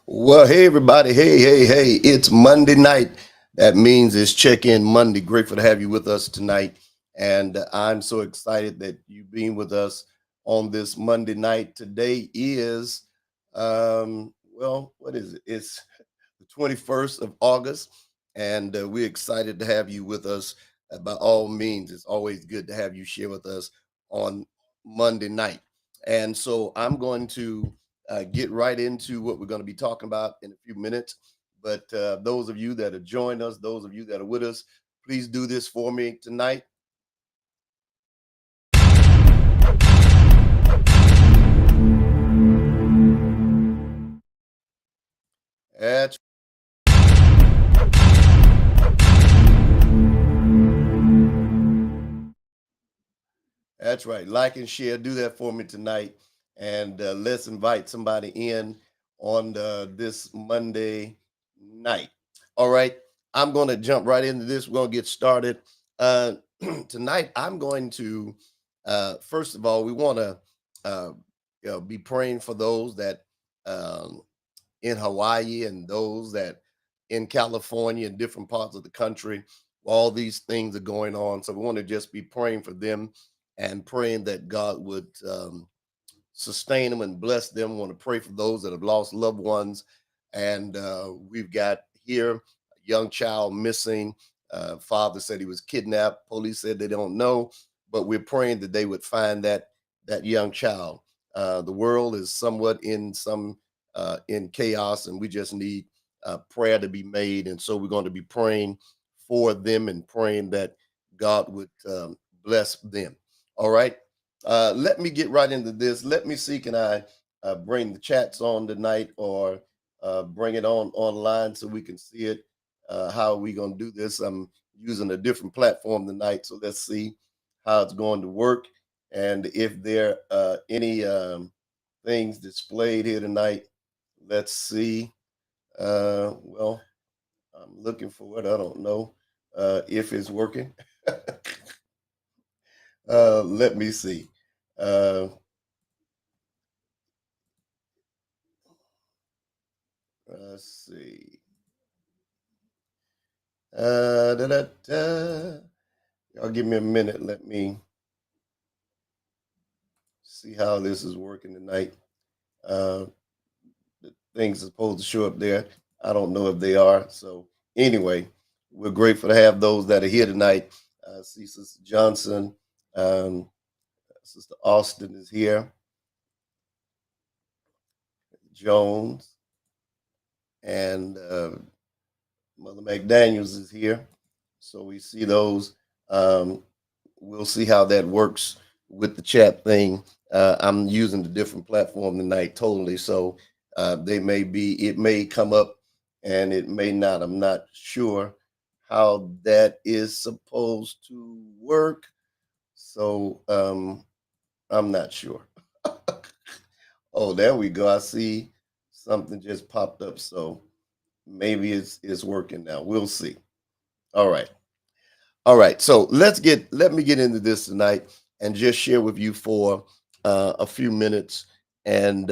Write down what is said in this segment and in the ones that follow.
Well, hey everybody, hey, it's Monday night. That means it's check-in Monday. Grateful to have you with us tonight. And I'm so excited that you've been with us on this Monday night. Today is what is it? It's the 21st of August, and we're excited to have you with us. By all means, it's always good to have you share with us on Monday night. And so I'm going to get right into what we're going to be talking about in a few minutes. But those of you that have joined us, those of you that are with us, please do this for me tonight. That's That's right. Like and share. Do that for me tonight. And let's invite somebody in on this Monday night. All right. I'm going to jump right into this. We're going to get started. Uh, Tonight, I'm going to, first of all, we want to be praying for those that um, in Hawaii and those that in California and different parts of the country. All these things are going on. So we want to just be praying for them and praying that God would sustain them and bless them. We want to pray for those that have lost loved ones. And we've got here a young child missing. Father said he was kidnapped. Police said they don't know, but we're praying that they would find that young child. The world is somewhat in chaos, and we just need prayer to be made. And so we're going to be praying for them and praying that God would bless them. All right. Let me get right into this. Let me see, can I bring the chats on tonight or bring it on online so we can see it? How are we going to do this? I'm using a different platform tonight, so let's see how it's going to work and if there are any things displayed here tonight. Let's see. Well, I'm looking for it. I don't know if it's working. Let me see. Uh, let's see. Da, da, da. Y'all give me a minute. Let me see how this is working tonight. Uh, the things are supposed to show up there. I don't know if they are. So anyway, we're grateful to have those that are here tonight. See Sister Johnson, um, Sister Austin is here, Jones, and Mother McDaniels is here. So we see those. Um, we'll see how that works with the chat thing. I'm using the different platform tonight totally. So it may come up and it may not. I'm not sure how that is supposed to work. So I'm not sure. Oh, there we go. I see something just popped up. So maybe it's working now. We'll see. All right. All right. So let me get into this tonight and just share with you for a few minutes and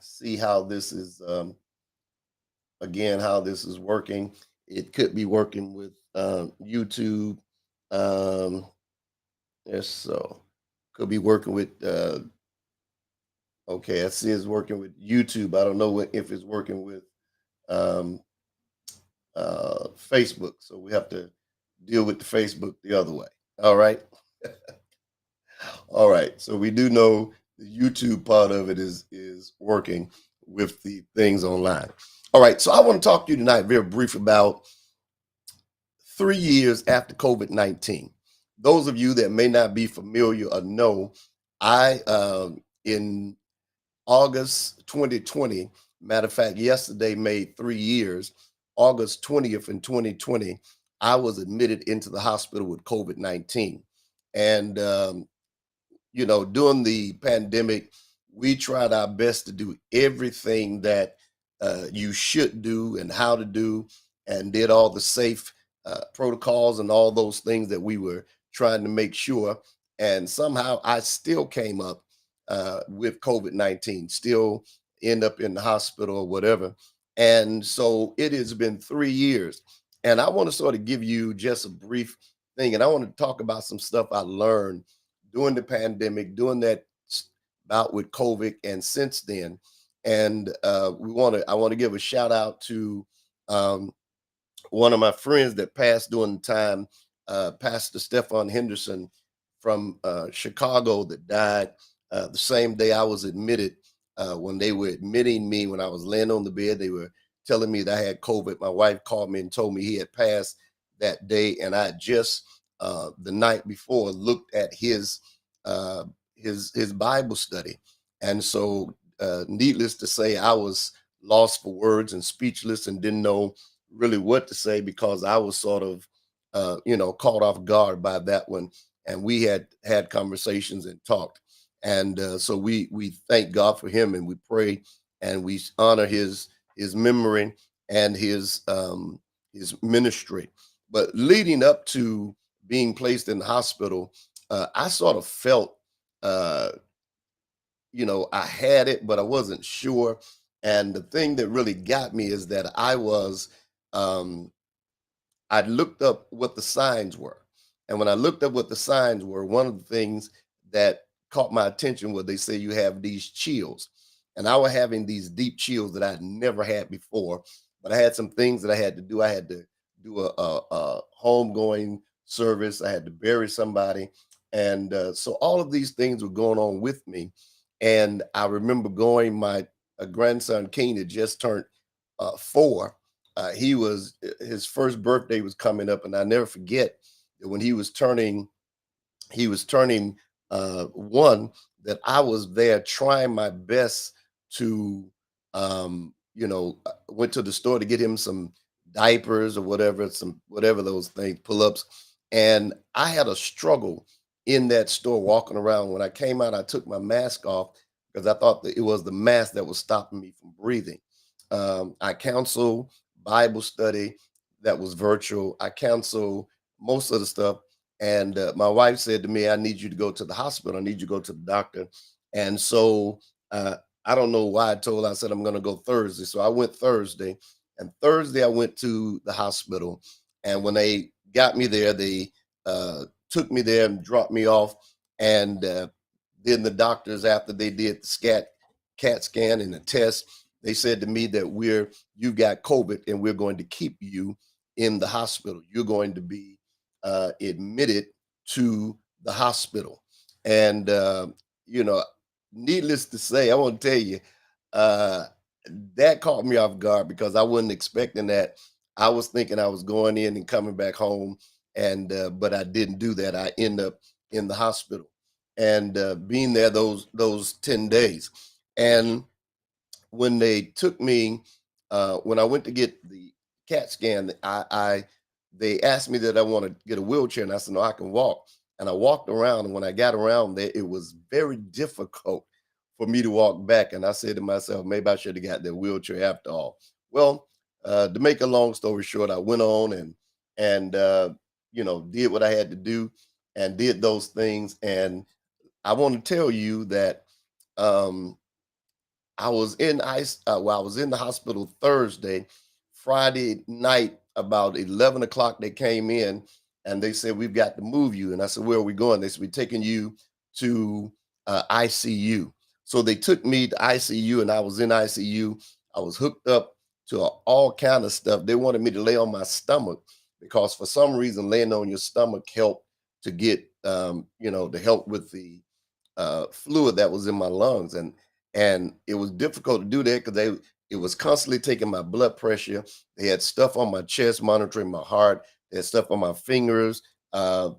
see how this is again how this is working. It could be working with YouTube. Um, yes, so could be working with okay, I see it's working with YouTube. I don't know if it's working with um, Facebook. So we have to deal with the Facebook the other way. All right. All right. So we do know the YouTube part of it is working with the things online. All right. So I want to talk to you tonight very brief about 3 years after COVID-19. Those of you that may not be familiar or know, I in August 2020, matter of fact, yesterday made 3 years, August 20th in 2020, I was admitted into the hospital with COVID-19. And during the pandemic, we tried our best to do everything that you should do and how to do, and did all the safe protocols and all those things that we were trying to make sure. And somehow I still came up with COVID 19, still end up in the hospital or whatever. And so it has been 3 years. And I want to sort of give you just a brief thing. And I want to talk about some stuff I learned during the pandemic, during that bout with COVID, and since then. And I want to give a shout out to um, one of my friends that passed during the time, Pastor Stefan Henderson from Chicago, that died the same day I was admitted. When they were admitting me, when I was laying on the bed, they were telling me that I had COVID. My wife called me and told me he had passed that day, and I just the night before looked at uh, his Bible study, and so needless to say, I was lost for words and speechless and didn't know really what to say because I was sort of, caught off guard by that one. And we had had conversations and talked, and so we thank God for him, and we pray and we honor his memory and his ministry. But leading up to being placed in the hospital, I sort of felt uh, I had it, but I wasn't sure. And the thing that really got me is that um, I looked up what the signs were. And when I looked up what the signs were, one of the things that caught my attention was they say you have these chills. And I was having these deep chills that I'd never had before. But I had some things that I had to do. I had to do a homegoing service, I had to bury somebody. And so all of these things were going on with me. And I remember going, my grandson Kane had just turned 4. His first birthday was coming up, and I never forget that when he was turning 1, that I was there trying my best to went to the store to get him some diapers or whatever, some whatever those things, pull-ups. And I had a struggle in that store walking around. When I came out, I took my mask off because I thought that it was the mask that was stopping me from breathing. I counsel Bible study that was virtual. I counsel most of the stuff. And my wife said to me, I need you to go to the hospital. I need you to go to the doctor. And so uh, I don't know why I told her. I said, I'm going to go Thursday. So I went Thursday. And Thursday, I went to the hospital. And when they got me there, they took me there and dropped me off. And then the doctors, after they did the CAT scan and the test, they said to me that you've got COVID and we're going to keep you in the hospital. You're going to be admitted to the hospital. And, you know, needless to say, I want to tell you, uh, that caught me off guard because I wasn't expecting that. I was thinking I was going in and coming back home, and but I didn't do that. I end up in the hospital and being there those 10 days. And when they took me, when I went to get the CAT scan, they asked me that I want to get a wheelchair, and I said no, I can walk. And I walked around, and when I got around there, it was very difficult for me to walk back. And I said to myself, maybe I should have got that wheelchair after all. Well, to make a long story short, I went on and did what I had to do and did those things. And I want to tell you that um, I was in the hospital Thursday. Friday night, about 11 o'clock, they came in and they said, "We've got to move you." And I said, "Where are we going?" They said, "We're taking you to ICU." So they took me to ICU, and I was in ICU. I was hooked up to all kind of stuff. They wanted me to lay on my stomach because for some reason, laying on your stomach helped to get, to help with the fluid that was in my lungs, and it was difficult to do that because it was constantly taking my blood pressure. They had stuff on my chest monitoring my heart. They had stuff on my fingers. Uh,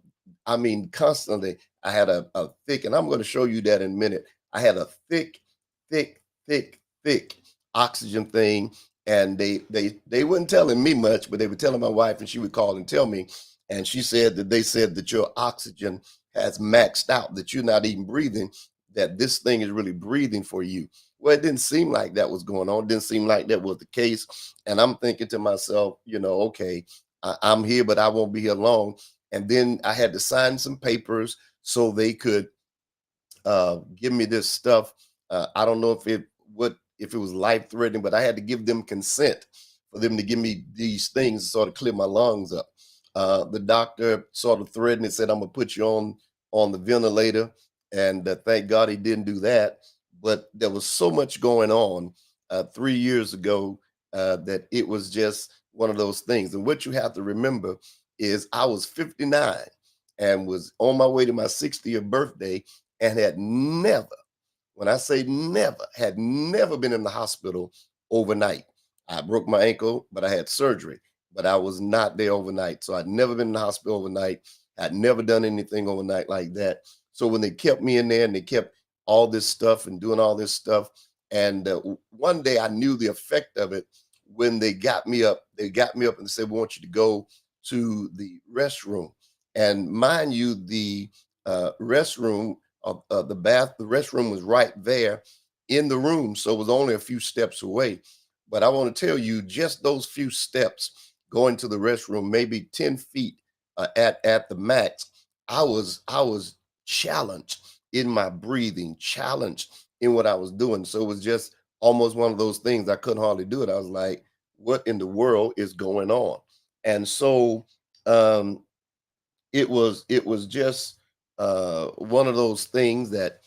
I mean, constantly. I had a thick, and I'm going to show you that in a minute. I had a thick, thick oxygen thing, and they weren't telling me much, but they were telling my wife, and she would call and tell me. And she said that they said that your oxygen has maxed out, that you're not even breathing, that this thing is really breathing for you. Well, it didn't seem like that was going on. It didn't seem like that was the case. And I'm thinking to myself, okay, I'm here, but I won't be here long. And then I had to sign some papers so they could give me this stuff. I don't know if it what if it was life threatening, but I had to give them consent for them to give me these things to sort of clear my lungs up. The doctor sort of threatened and said, "I'm gonna put you on the ventilator," and thank God he didn't do that. But there was so much going on 3 years ago that it was just one of those things. And what you have to remember is I was 59 and was on my way to my 60th birthday and had never, when I say never, had never been in the hospital overnight. I broke my ankle, but I had surgery, but I was not there overnight. So I'd never been in the hospital overnight. I'd never done anything overnight like that. So when they kept me in there and they kept all this stuff and doing all this stuff, and one day I knew the effect of it when they got me up. They got me up and said, "We want you to go to the restroom." And mind you, the restroom the restroom was right there in the room, so it was only a few steps away. But I want to tell you, just those few steps going to the restroom, maybe 10 feet at the max, I was challenged in my breathing, challenged in what I was doing. So it was just almost one of those things I couldn't hardly do it. I was like, what in the world is going on? And so um it was just one of those things that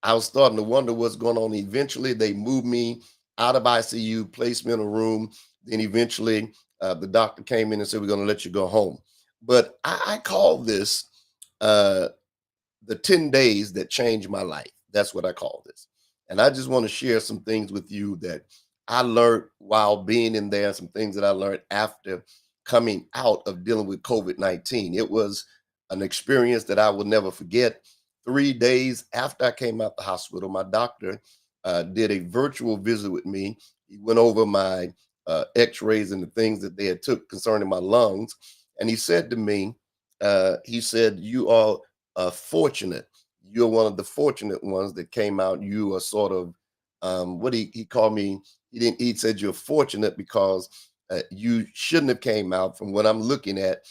I was starting to wonder what's going on. Eventually, they moved me out of ICU, placed me in a room. Then eventually, the doctor came in and said, "We're going to let you go home." But I call this uh, the 10 days that changed my life. That's what I call this. And I just want to share some things with you that I learned while being in there, some things that I learned after coming out of dealing with COVID-19. It was an experience that I will never forget. 3 days after I came out the hospital, my doctor did a virtual visit with me. He went over my x-rays and the things that they had took concerning my lungs. And he said to me, he said, "You are fortunate. You're one of the fortunate ones that came out. You are sort of what he called me. He didn't. He said you're fortunate because you shouldn't have came out. From what I'm looking at,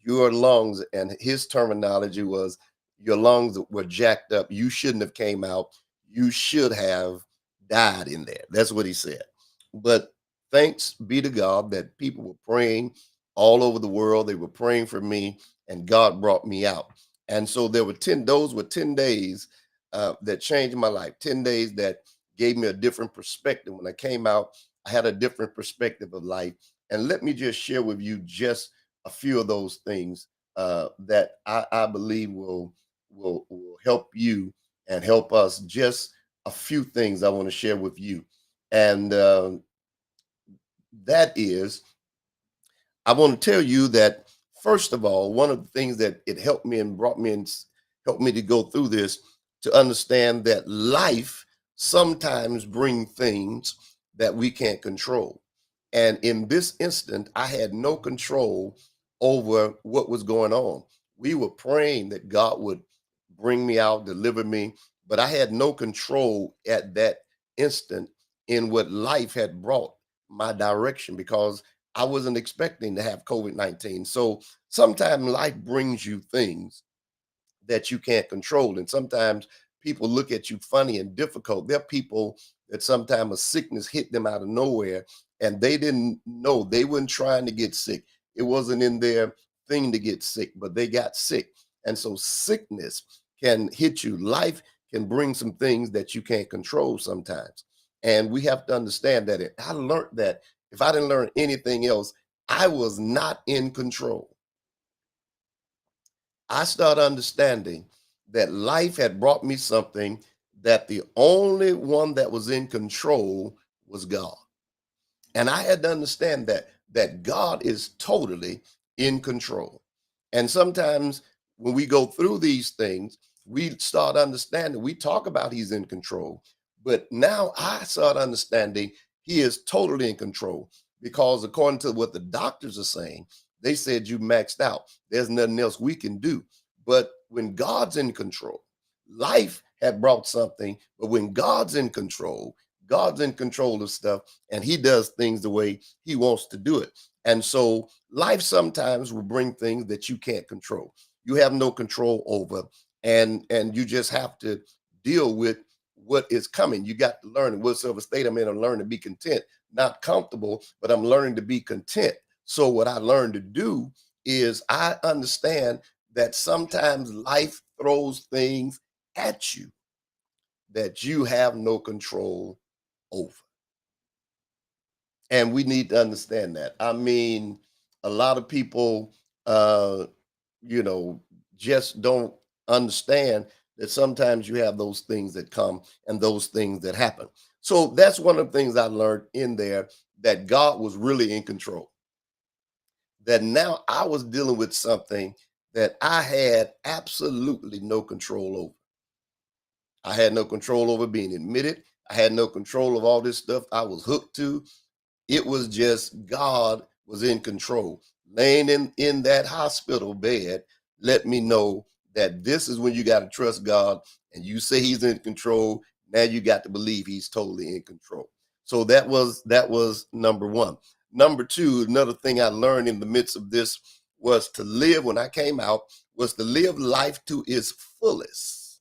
your lungs, and his terminology was your lungs were jacked up. You shouldn't have came out. You should have died in there." That's what he said. But thanks be to God that people were praying all over the world. They were praying for me, and God brought me out. And so there were 10, those were 10 days that changed my life, 10 days that gave me a different perspective. When I came out, I had a different perspective of life. And let me just share with you just a few of those things that I believe will help you and help us. Just a few things I want to share with you, and that is, I want to tell you that first of all, one of the things that it helped me and brought me and helped me to go through this, to understand that life sometimes bring things that we can't control. And in this instant, I had no control over what was going on. We were praying that God would bring me out, deliver me, but I had no control at that instant in what life had brought my direction, because I wasn't expecting to have COVID-19. So sometimes life brings you things that you can't control. And sometimes people look at you funny and difficult. There are people that sometimes a sickness hit them out of nowhere and they didn't know. They weren't trying to get sick. It wasn't in their thing to get sick, but they got sick. And so sickness can hit you. Life can bring some things that you can't control sometimes. And we have to understand that. I learned that if I didn't learn anything else, I was not in control. I started understanding that life had brought me something, that the only one that was in control was God. And I had to understand that God is totally in control. And sometimes when we go through these things, we start understanding, we talk about he's in control, but now I start understanding he is totally in control, because according to what the doctors are saying, they said you maxed out. There's nothing else we can do. But when God's in control, life had brought something, but when God's in control of stuff, and he does things the way he wants to do it. And so life sometimes will bring things that you can't control. You have no control over, and you just have to deal with what is coming. You got to learn whatsoever state I'm in, I'm learning to be content, not comfortable, but I'm learning to be content. So what I learned to do is I understand that sometimes life throws things at you that you have no control over. And we need to understand that. I mean, a lot of people, uh, you know, just don't understand that sometimes you have those things that come and those things that happen. So that's one of the things I learned in there, that God was really in control. That now I was dealing with something that I had absolutely no control over. I had no control over being admitted. I had no control of all this stuff I was hooked to. It was just God was in control. Laying in that hospital bed let me know that this is when you got to trust God, and you say he's in control. Now you got to believe he's totally in control. So that was number one. Number two, another thing I learned in the midst of this was to live, when I came out, was to live life to its fullest,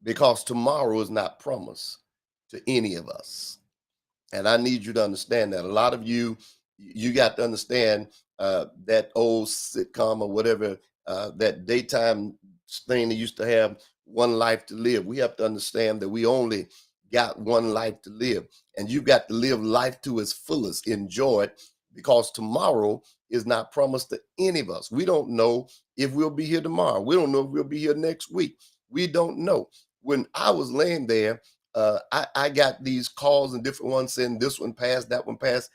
because tomorrow is not promised to any of us. And I need you to understand that. A lot of you, you got to understand that old sitcom or whatever, that daytime thing they used to have, One Life to Live. We have to understand that we only got one life to live. And you got to live life to its fullest. Enjoy it, because tomorrow is not promised to any of us. We don't know if we'll be here tomorrow. We don't know if we'll be here next week. We don't know. When I was laying there, I got these calls and different ones saying this one passed, that one passed.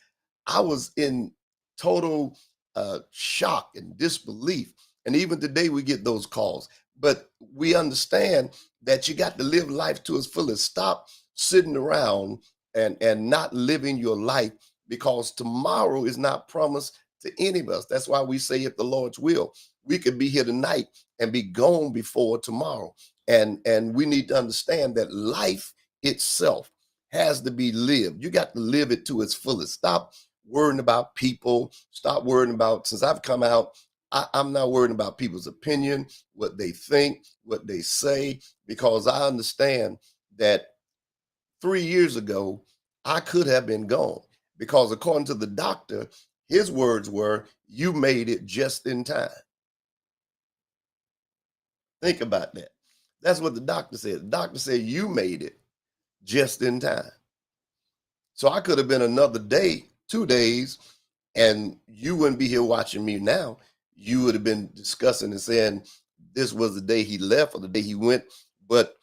I was in total shock and disbelief. And even today we get those calls. But we understand that you got to live life to its fullest. Stop sitting around and not living your life, because tomorrow is not promised to any of us. That's why we say, if the Lord's will, we could be here tonight and be gone before tomorrow. And we need to understand that life itself has to be lived. You got to live it to its fullest. Stop worrying about people. Stop worrying about, since I've come out, I'm not worrying about people's opinion, what they think, what they say, because I understand that 3 years ago, I could have been gone, because according to the doctor, his words were, you made it just in time. Think about that. That's what the doctor said. The doctor said, you made it just in time. So I could have been another day, 2 days, and you wouldn't be here watching me now. You would have been discussing and saying this was the day he left or the day he went. But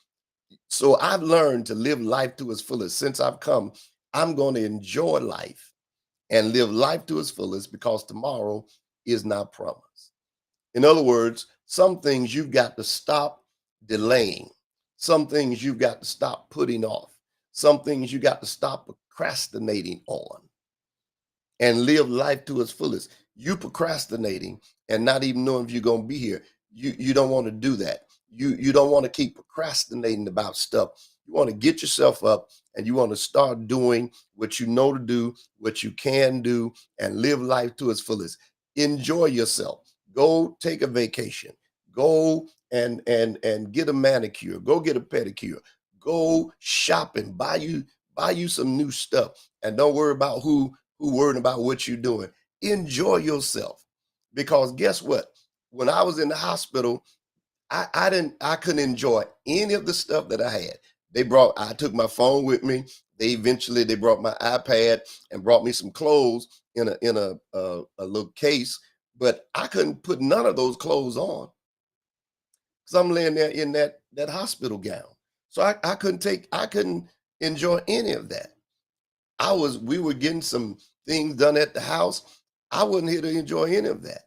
so I've learned to live life to its fullest. Since I've come, I'm going to enjoy life and live life to its fullest, because tomorrow is not promised. In other words, some things you've got to stop delaying. Some things you've got to stop putting off. Some things you got to stop procrastinating on, and live life to its fullest. You procrastinating and not even knowing if you're going to be here. You don't want to do that. You don't want to keep procrastinating about stuff. You want to get yourself up and you want to start doing what you know to do, what you can do, and live life to its fullest. Enjoy yourself. Go take a vacation. Go and get a manicure. Go get a pedicure. Go shopping. Buy you some new stuff, and don't worry about who worried about what you're doing. Enjoy yourself, because guess what? When I was in the hospital, I couldn't enjoy any of the stuff that I had. I took my phone with me. They brought my iPad and brought me some clothes in a little case, but I couldn't put none of those clothes on, because I'm laying there in that hospital gown. So I couldn't enjoy any of that. We were getting some things done at the house. I wasn't here to enjoy any of that.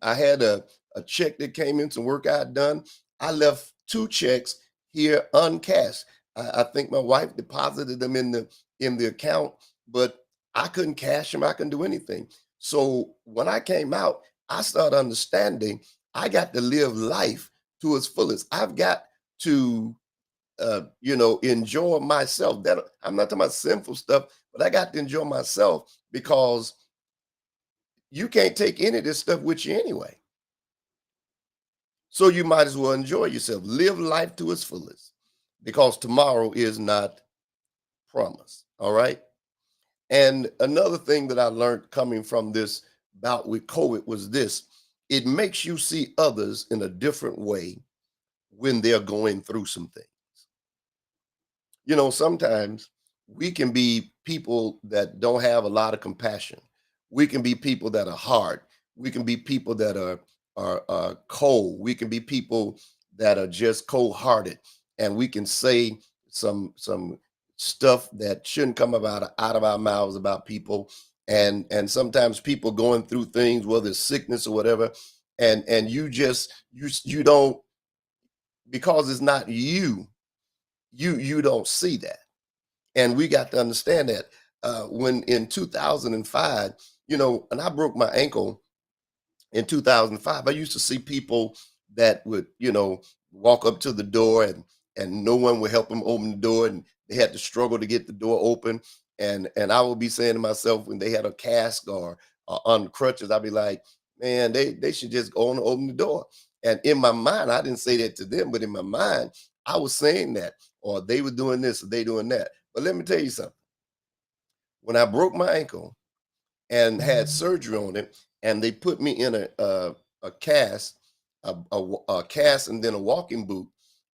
I had a check that came in, some work I had done. I left two checks here uncashed. I think my wife deposited them in the account, but I couldn't cash them. I couldn't do anything. So when I came out, I started understanding I got to live life to its fullest. I've got to enjoy myself. That I'm not talking about sinful stuff, but I got to enjoy myself, because you can't take any of this stuff with you anyway. So you might as well enjoy yourself. Live life to its fullest, because tomorrow is not promised. All right. And another thing that I learned coming from this bout with COVID was this: it makes you see others in a different way when they're going through some things. Sometimes we can be people that don't have a lot of compassion. We can be people that are hard. We can be people that are cold. We can be people that are just cold-hearted, and we can say some stuff that shouldn't come out of our mouths about people. And sometimes people going through things, whether it's sickness or whatever, and you don't, because it's not you. You don't see that, and we got to understand that when in 2005, and I broke my ankle in 2005. I used to see people that would, walk up to the door, and no one would help them open the door, and they had to struggle to get the door open. And I would be saying to myself, when they had a cast or on crutches, I'd be like, man, they should just go on and open the door. And in my mind, I didn't say that to them, but in my mind, I was saying that, or they were doing this, or they doing that. But let me tell you something. When I broke my ankle and had surgery on it, and they put me in a cast, a cast, and then a walking boot.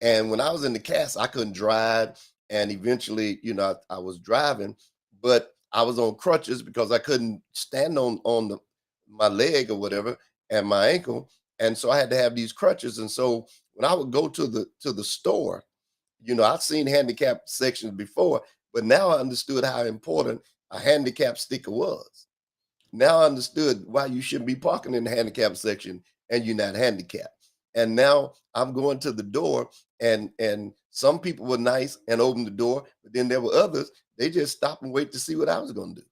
And when I was in the cast, I couldn't drive, and eventually, I was driving, but I was on crutches because I couldn't stand on my leg or whatever, and my ankle, and so I had to have these crutches. And so when I would go to the store, I've seen handicap sections before, but now I understood how important a handicap sticker was. Now I understood why you shouldn't be parking in the handicap section and you're not handicapped. And now I'm going to the door, and some people were nice and opened the door, but then there were others, they just stopped and wait to see what I was going to do.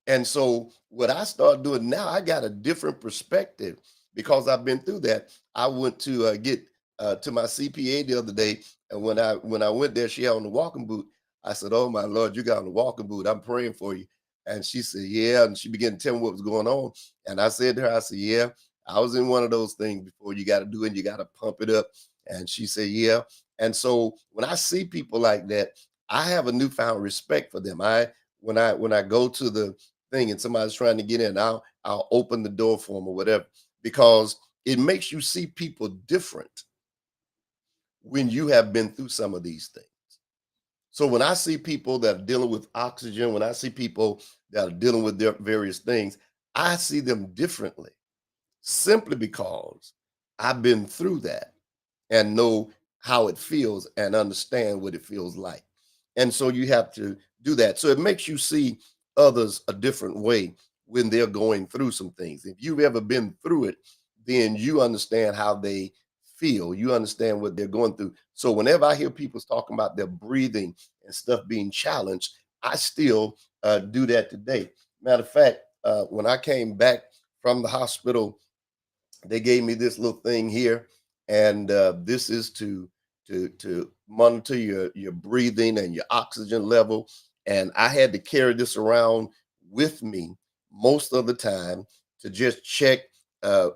And so what I started doing now, I got a different perspective because I've been through that. I went to get to my CPA the other day, and when I went there, she had on the walking boot. I said, "Oh my Lord, you got on the walking boot. I'm praying for you." And she said, "Yeah." And she began to tell me what was going on. And I said to her, I said, "Yeah, I was in one of those things before. You got to do it. You got to pump it up." And she said, "Yeah." And so when I see people like that, I have a newfound respect for them. When I go to the thing and somebody's trying to get in, I'll open the door for them or whatever, because it makes you see people different when you have been through some of these things. So when I see people that are dealing with oxygen, when I see people that are dealing with their various things, I see them differently simply because I've been through that and know how it feels and understand what it feels like. And so you have to do that. So it makes you see others a different way when they're going through some things. If you've ever been through it, then you understand how they feel. You understand what they're going through. So whenever I hear people talking about their breathing and stuff being challenged, I still do that today. Matter of fact, when I came back from the hospital, they gave me this little thing here, and this is to monitor your breathing and your oxygen level. And I had to carry this around with me most of the time to just check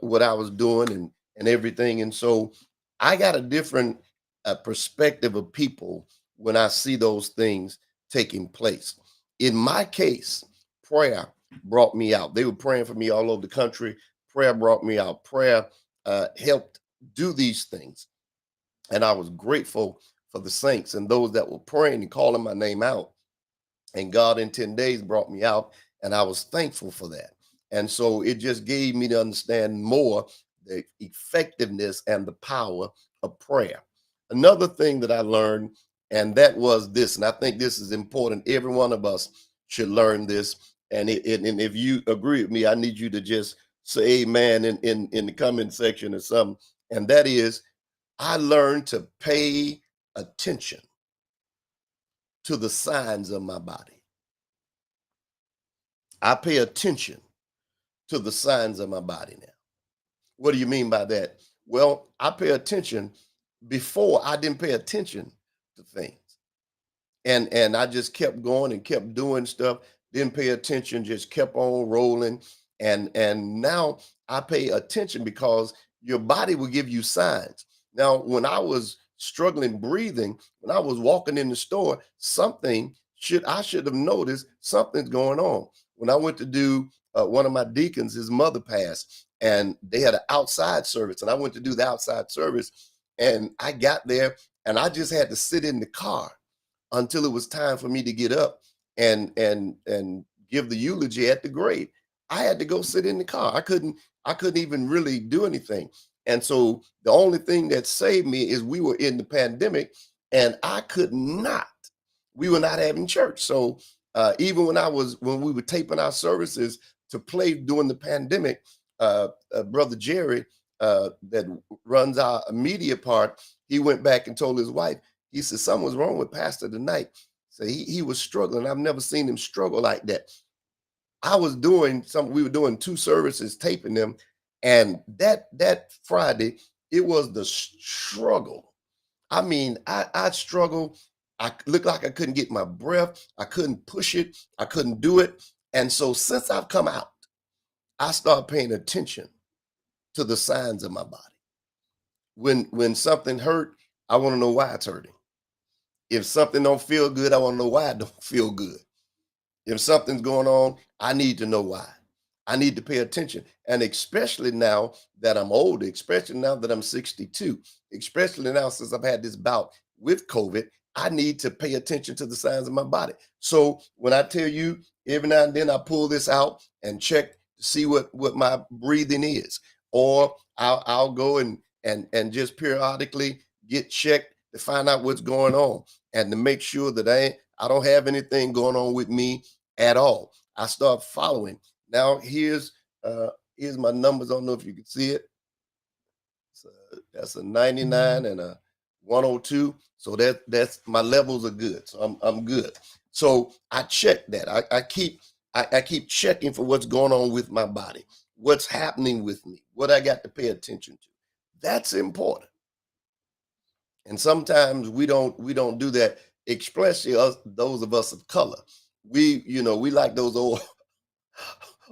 what I was doing and everything. And so I got a different perspective of people when I see those things taking place. In my case, prayer brought me out. They were praying for me all over the country. Prayer brought me out. Prayer helped do these things. And I was grateful for the saints and those that were praying and calling my name out. And God in 10 days brought me out, and I was thankful for that. And so it just gave me to understand more the effectiveness and the power of prayer. Another thing that I learned, and that was this, and I think this is important. Every one of us should learn this. And if you agree with me, I need you to just say amen in the comment section or something. And that is, I learned to pay attention to the signs of my body. I pay attention to the signs of my body now. What do you mean by that? Well, I pay attention. Before, I didn't pay attention to things. And I just kept going and kept doing stuff, didn't pay attention, just kept on rolling. And now I pay attention because your body will give you signs. Now, when I was struggling breathing. When I was walking in the store, I should have noticed something's going on. When I went to do one of my deacons, his mother passed, and they had an outside service, and I went to do the outside service, and I got there, and I just had to sit in the car until it was time for me to get up and give the eulogy at the grave. I had to go sit in the car. I couldn't even really do anything. And so the only thing that saved me is we were in the pandemic and I could not, we were not having church. So even when we were taping our services to play during the pandemic, Brother Jerry, that runs our media part, he went back and told his wife, he said, something was wrong with Pastor tonight. So he was struggling. I've never seen him struggle like that. We were doing two services, taping them. And that Friday, it was the struggle. I mean, I struggled. I looked like I couldn't get my breath. I couldn't push it. I couldn't do it. And so since I've come out, I started paying attention to the signs of my body. When something hurt, I want to know why it's hurting. If something don't feel good, I want to know why it don't feel good. If something's going on, I need to know why. I need to pay attention. And especially now that I'm older, especially now that I'm 62, especially now since I've had this bout with COVID, I need to pay attention to the signs of my body. So when I tell you every now and then I pull this out and check to see what my breathing is, or I'll go and just periodically get checked to find out what's going on and to make sure that I don't have anything going on with me at all. I start following. Now here's my numbers. I don't know if you can see it. That's a 99 and a 102. So that's my levels are good. So I'm good. So I check that. I keep checking for what's going on with my body, what's happening with me, what I got to pay attention to. That's important. And sometimes we don't do that, especially those of us of color. We like those old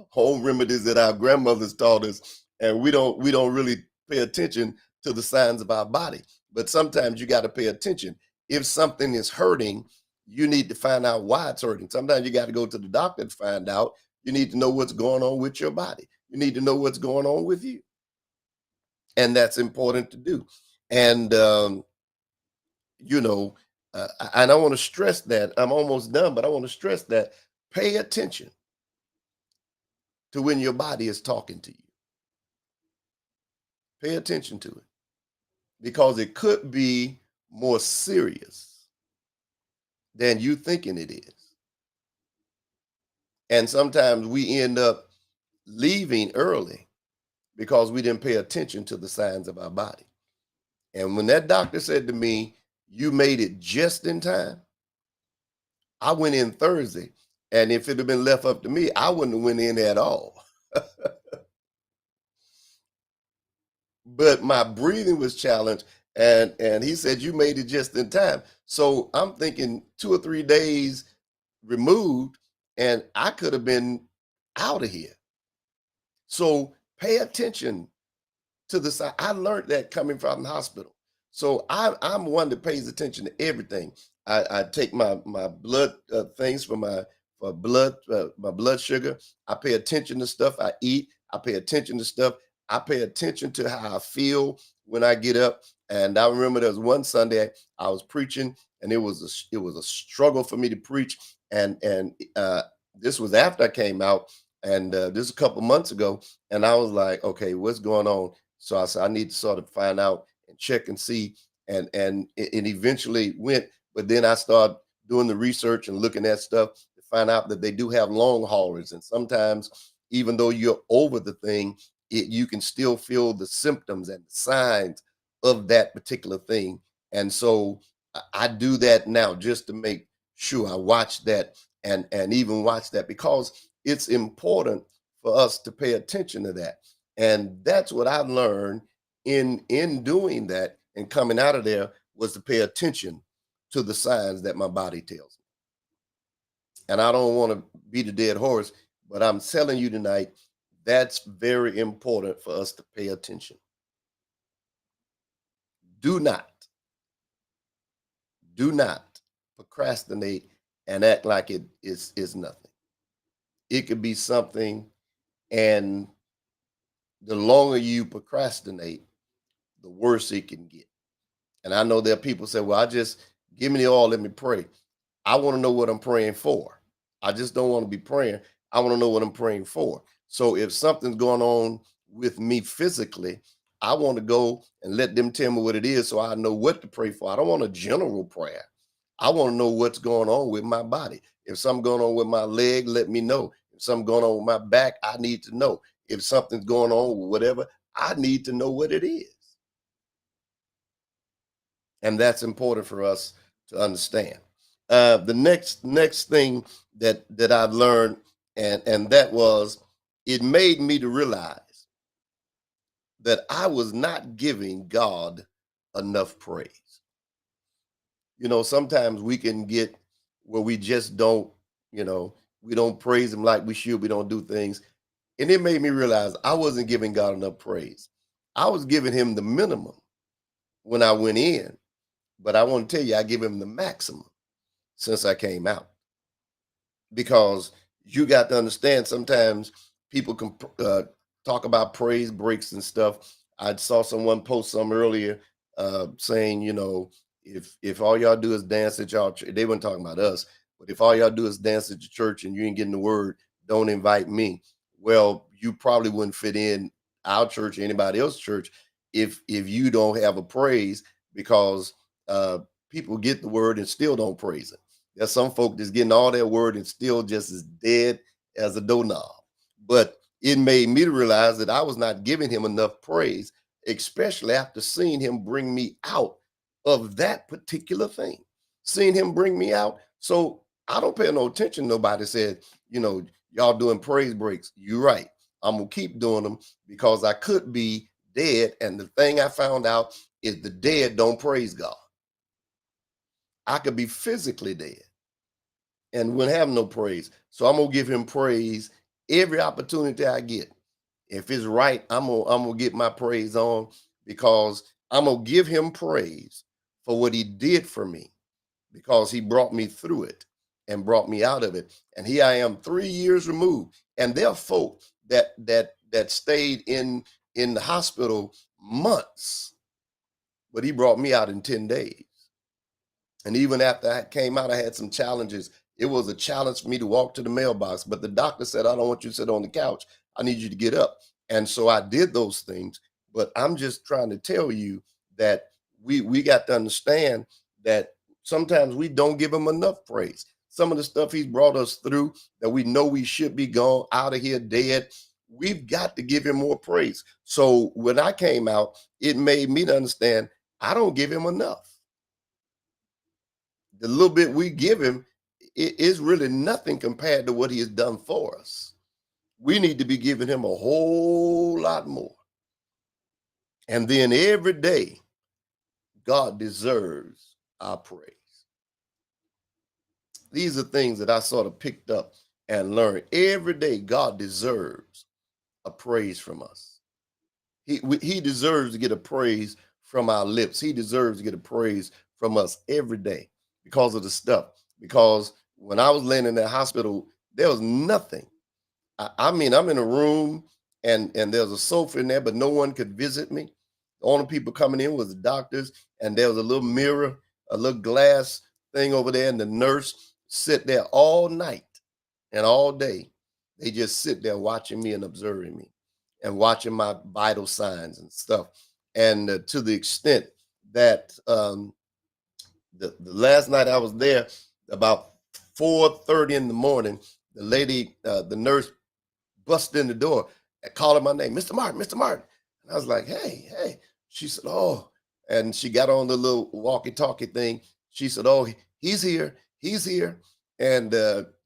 home remedies that our grandmothers taught us, and we don't really pay attention to the signs of our body. But sometimes you got to pay attention. If something is hurting, you need to find out why it's hurting. Sometimes you got to go to the doctor to find out. You need to know what's going on with your body. You need to know what's going on with you, and that's important to do. And you know, and I want to stress that I'm almost done, but I want to stress that pay attention to when your body is talking to you. Pay attention to it because it could be more serious than you thinking it is. And sometimes we end up leaving early because we didn't pay attention to the signs of our body. And when that doctor said to me, "You made it just in time," I went in Thursday, and if it had been left up to me, I wouldn't have went in at all. But my breathing was challenged, and he said, "You made it just in time." So I'm thinking 2 or 3 days removed, and I could have been out of here. So pay attention to the side. I learned that coming from the hospital. So I'm one that pays attention to everything. I take my blood things for blood my blood sugar. I pay attention to stuff I eat. I pay attention to stuff. I pay attention to how I feel when I get up. And I remember there was one Sunday I was preaching, and it was a struggle for me to preach. And this was after I came out, and this is a couple months ago, and I was like, okay, what's going on? So I said, I need to sort of find out and check and see. And it eventually went, but then I started doing the research and looking at stuff to find out that they do have long haulers. And sometimes, even though you're over the thing, you can still feel the symptoms and the signs of that particular thing. And so I do that now just to make sure I watch that and even watch that because it's important for us to pay attention to that. And that's what I've learned in doing that and coming out of there was to pay attention to the signs that my body tells me. And I don't want to beat a dead horse, but I'm telling you tonight, that's very important for us to pay attention. Do not Do not procrastinate and act like it is nothing. It could be something, and the longer you procrastinate, the worse it can get. And I know there are people say, "Well, I just give me the oil, let me pray." I want to know what I'm praying for. I just don't want to be praying. I want to know what I'm praying for. So if something's going on with me physically, I want to go and let them tell me what it is so I know what to pray for. I don't want a general prayer. I want to know what's going on with my body. If something going on with my leg, let me know. If something going on with my back, I need to know. If something's going on with whatever, I need to know what it is. And that's important for us to understand. The next thing that I've learned, and that was, it made me to realize that I was not giving God enough praise. Sometimes we can get where we just don't, you know, we don't praise Him like we should. We don't do things, and it made me realize I wasn't giving God enough praise. I was giving Him the minimum when I went in, but I want to tell you, I give Him the maximum since I came out, because you got to understand, sometimes people can talk about praise breaks and stuff. I saw someone post some earlier, saying, if all y'all do is dance at y'all church, they weren't talking about us, but if all y'all do is dance at your church and you ain't getting the word, don't invite me. Well, you probably wouldn't fit in our church or anybody else's church if you don't have a praise, because uh, people get the word and still don't praise it. There's some folk that's getting all that word and still just as dead as a doorknob. But it made me to realize that I was not giving Him enough praise, especially after seeing Him bring me out of that particular thing. Seeing Him bring me out. So I don't pay no attention. Nobody said, y'all doing praise breaks. You're right. I'm gonna keep doing them because I could be dead. And the thing I found out is the dead don't praise God. I could be physically dead and wouldn't have no praise. So I'm gonna give Him praise every opportunity I get. If it's right, I'm gonna get my praise on, because I'm gonna give Him praise for what He did for me, because He brought me through it and brought me out of it. And here I am 3 years removed. And there are folk that stayed in the hospital months, but He brought me out in 10 days. And even after I came out, I had some challenges. It was a challenge for me to walk to the mailbox, but the doctor said, I don't want you to sit on the couch. I need you to get up. And so I did those things. But I'm just trying to tell you that we got to understand that sometimes we don't give Him enough praise. Some of the stuff He's brought us through that we know we should be gone out of here dead, we've got to give Him more praise. So when I came out, it made me to understand I don't give Him enough. The little bit we give Him, it is really nothing compared to what He has done for us. We need to be giving Him a whole lot more. And then every day, God deserves our praise. These are things that I sort of picked up and learned. Every day, God deserves a praise from us. He deserves to get a praise from our lips. He deserves to get a praise from us every day because of the stuff. Because when I was laying in that hospital, there was nothing. I mean, I'm in a room, and there's a sofa in there, but no one could visit me. The only people coming in was the doctors, and there was a little mirror, a little glass thing over there, and the nurse sit there all night and all day. They just sit there watching me and observing me and watching my vital signs and stuff. And to the extent that the last night I was there, about 4:30 in the morning, the lady, the nurse, busted in the door and calling my name, Mr. Martin, Mr. Martin. And I was like, hey, hey. She said, oh, and she got on the little walkie-talkie thing. She said, oh, he's here, he's here. And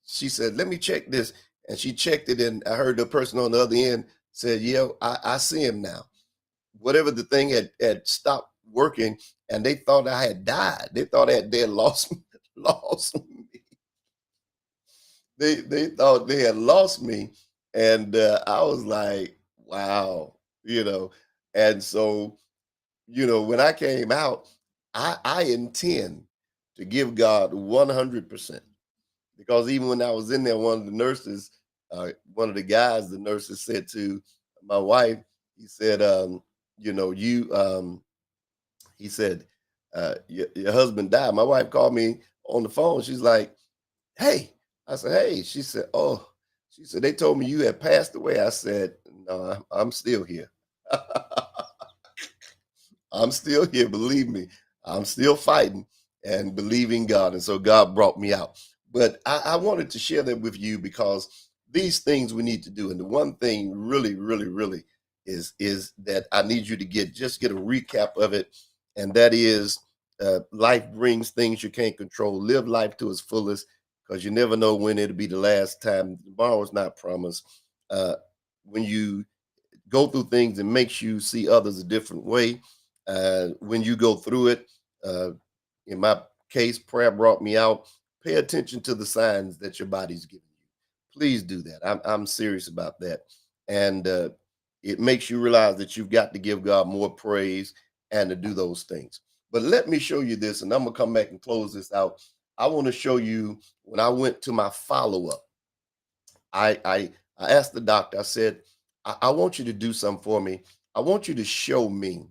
she said, let me check this. And she checked it, and I heard the person on the other end said, yeah, I see him now. Whatever the thing had stopped working, and they thought I had died. They thought they had lost lost me. They thought they had lost me, and I was like, wow, And so, when I came out, I intend to give God 100%. Because even when I was in there, one of the nurses, one of the guys, the nurses said to my wife, he said, he said, your husband died. My wife called me on the phone. She's like, hey. I said, hey. She said, oh. She said, they told me you had passed away. I said, no, I'm still here. I'm still here, believe me. I'm still fighting and believing God. And so God brought me out. But I wanted to share that with you because these things we need to do. And the one thing really, really, really is that I need you to get a recap of it. And that is life brings things you can't control. Live life to its fullest because you never know when it'll be the last time. Tomorrow's not promised. Uh, when you go through things, it makes you see others a different way. When you go through it, uh, in my case, prayer brought me out. Pay attention to the signs that your body's giving you. Please do that. I'm serious about that. And it makes you realize that you've got to give God more praise and to do those things. But let me show you this, and I'm going to come back and close this out. I want to show you when I went to my follow up. I asked the doctor, I said, I want you to do something for me. I want you to show me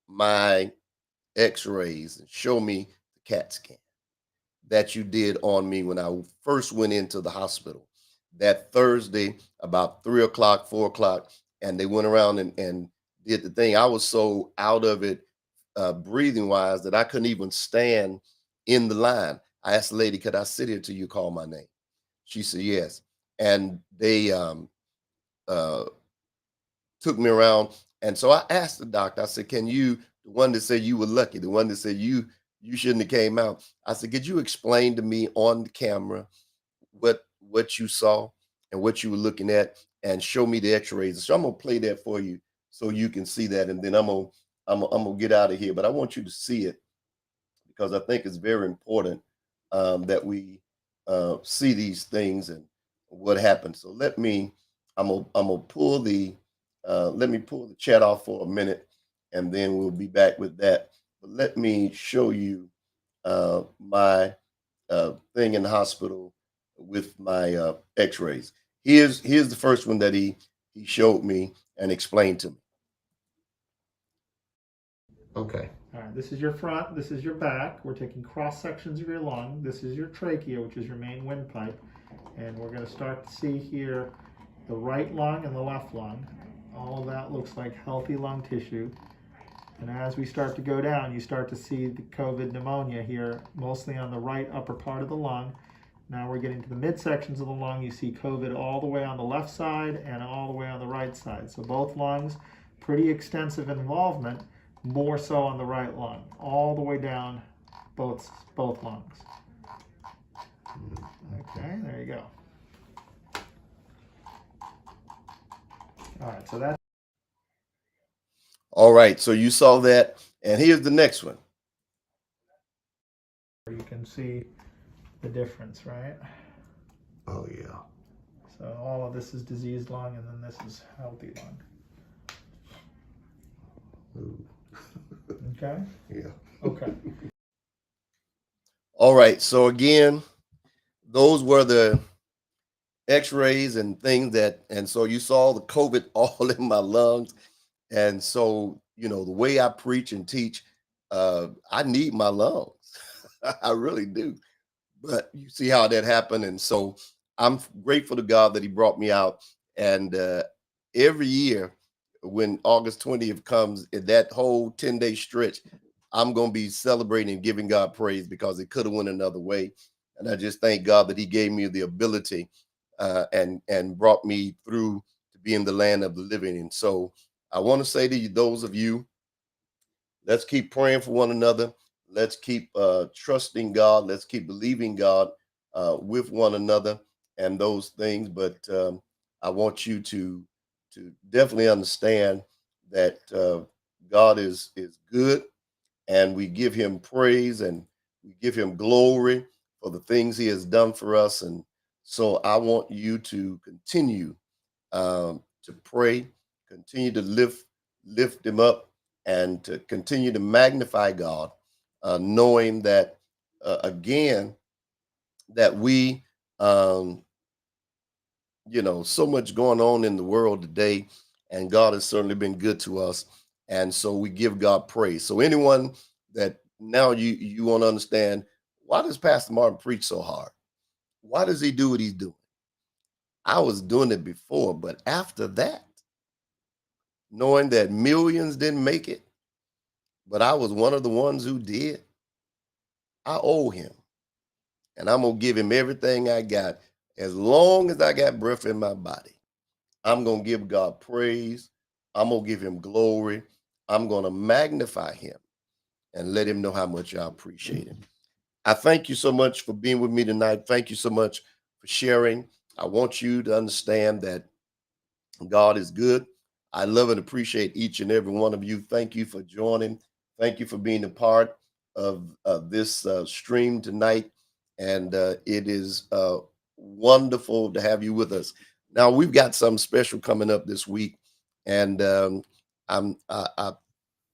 my x-rays and show me the CAT scan that you did on me when I first went into the hospital that Thursday about 3 o'clock, 4 o'clock. And they went around and did the thing. I was so out of it, breathing wise, that I couldn't even stand in the line. I asked the lady, could I sit here till you call my name? She said, yes. And they uh, took me around. And so I asked the doctor, I said, can you, the one that said you were lucky, the one that said you shouldn't have came out. I said, could you explain to me on the camera what you saw and what you were looking at and show me the x-rays? So I'm gonna play that for you so you can see that. And then I'm gonna get out of here. But I want you to see it because I think it's very important that we see these things and what happened. So I'm gonna pull the let me pull the chat off for a minute, and then we'll be back with that. But let me show you my thing in the hospital with my X-rays. Here's the first one that he showed me and explained to me. Okay. All right, this is your front, this is your back. We're taking cross sections of your lung. This is your trachea, which is your main windpipe. And we're going to start to see here the right lung and the left lung. All of that looks like healthy lung tissue. And as we start to go down, you start to see the COVID pneumonia here, mostly on the right upper part of the lung. Now we're getting to the midsections of the lung. You see COVID all the way on the left side and all the way on the right side. So both lungs, pretty extensive involvement, more so on the right lung, all the way down both lungs. Okay, there you go. All right, so that's. All right, so you saw that, and here's the next one. You can see the difference, right? Oh yeah. So all of this is diseased lung, and then this is healthy lung. Okay? Yeah. Okay. All right, so again, those were the x-rays and things and so you saw the COVID all in my lungs. And so, the way I preach and teach, I need my lungs. I really do. But you see how that happened. And so I'm grateful to God that He brought me out. And every year, when August 20th comes, in that whole 10-day stretch, I'm going to be celebrating and giving God praise because it could have went another way. And I just thank God that He gave me the ability and brought me through to be in the land of the living. And so I want to say to you, those of you, let's keep praying for one another. Let's keep trusting God. Let's keep believing God with one another and those things. But I want you to definitely understand that God is good, and we give Him praise and we give Him glory for the things He has done for us. And so I want you to continue to pray, continue to lift Him up, and to continue to magnify God, knowing that again, that we, um, so much going on in the world today, and God has certainly been good to us, and so we give God praise. So anyone that now you want to understand, why does Pastor Martin preach so hard? Why does he do what he's doing? I was doing it before, but after that, knowing that millions didn't make it, but I was one of the ones who did, I owe him, and I'm gonna give him everything I got. As long as I got breath in my body, I'm going to give God praise. I'm going to give him glory. I'm going to magnify him and let him know how much I appreciate him. I thank you so much for being with me tonight. Thank you so much for sharing. I want you to understand that God is good. I love and appreciate each and every one of you. Thank you for joining. Thank you for being a part of this stream tonight. And it is wonderful to have you with us. Now, we've got something special coming up this week. And I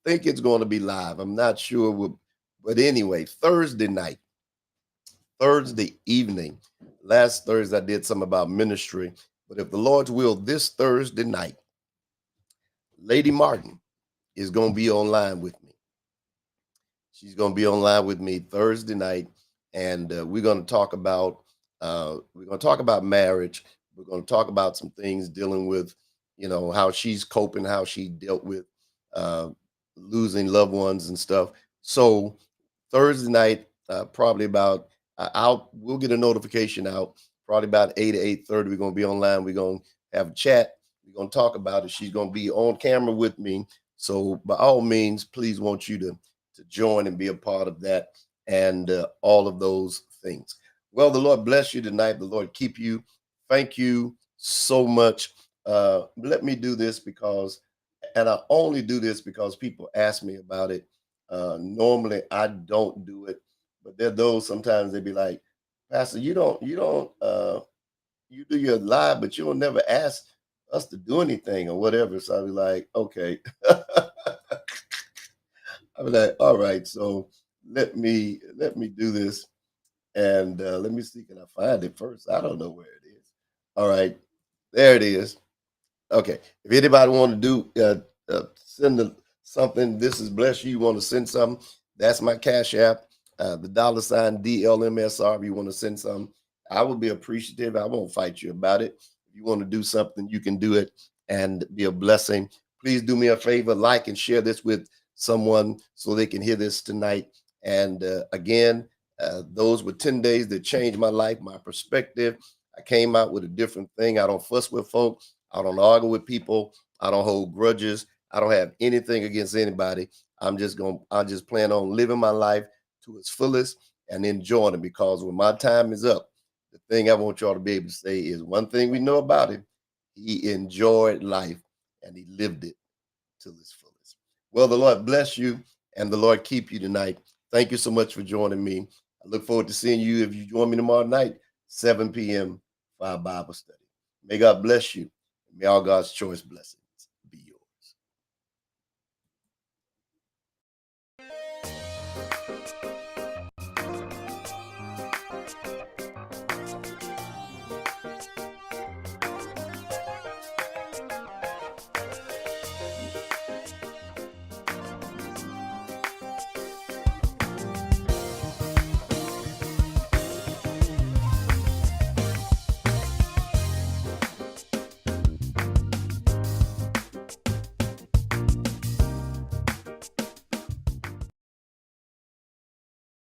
think it's going to be live. I'm not sure. But anyway, Thursday evening, last Thursday, I did something about ministry. But if the Lord's will, this Thursday night, Lady Martin is going to be online with me. She's going to be online with me Thursday night, and we're going to talk about marriage. We're going to talk about some things dealing with, how she's coping, how she dealt with uh, losing loved ones and stuff. So Thursday night, probably about out. We'll get a notification out probably about 8 to 8:30. We're gonna be online. We're gonna have a chat. We're gonna talk about it. She's gonna be on camera with me. So by all means, please want you to join and be a part of that and all of those things. Well, the Lord bless you tonight. The Lord keep you. Thank you so much. Let me do this and I only do this because people ask me about it. Normally, I don't do it, but there are those sometimes they be like, Pastor, you do your live, but you don't never ask us to do anything or whatever. So I'll be like, okay. I'll be like, all right. So let me do this, and let me see. Can I find it first? I don't know where it is. All right, there it is. Okay. If anybody want to send something, this is bless you. You want to send something? That's my cash app. The $ DLMSR. If you want to send something, I will be appreciative. I won't fight you about it. If you want to do something, you can do it and be a blessing. Please do me a favor, like and share this with someone so they can hear this tonight. And again, those were 10 days that changed my life, my perspective. I came out with a different thing. I don't fuss with folks. I don't argue with people. I don't hold grudges. I don't have anything against anybody. I just plan on living my life to its fullest and enjoying it, because when my time is up, the thing I want y'all to be able to say is one thing we know about him. He enjoyed life and he lived it to its fullest. Well, the Lord bless you and the Lord keep you tonight. Thank you so much for joining me. I look forward to seeing you if you join me tomorrow night, 7 p.m. for our Bible study. May God bless you. May all God's choice bless you.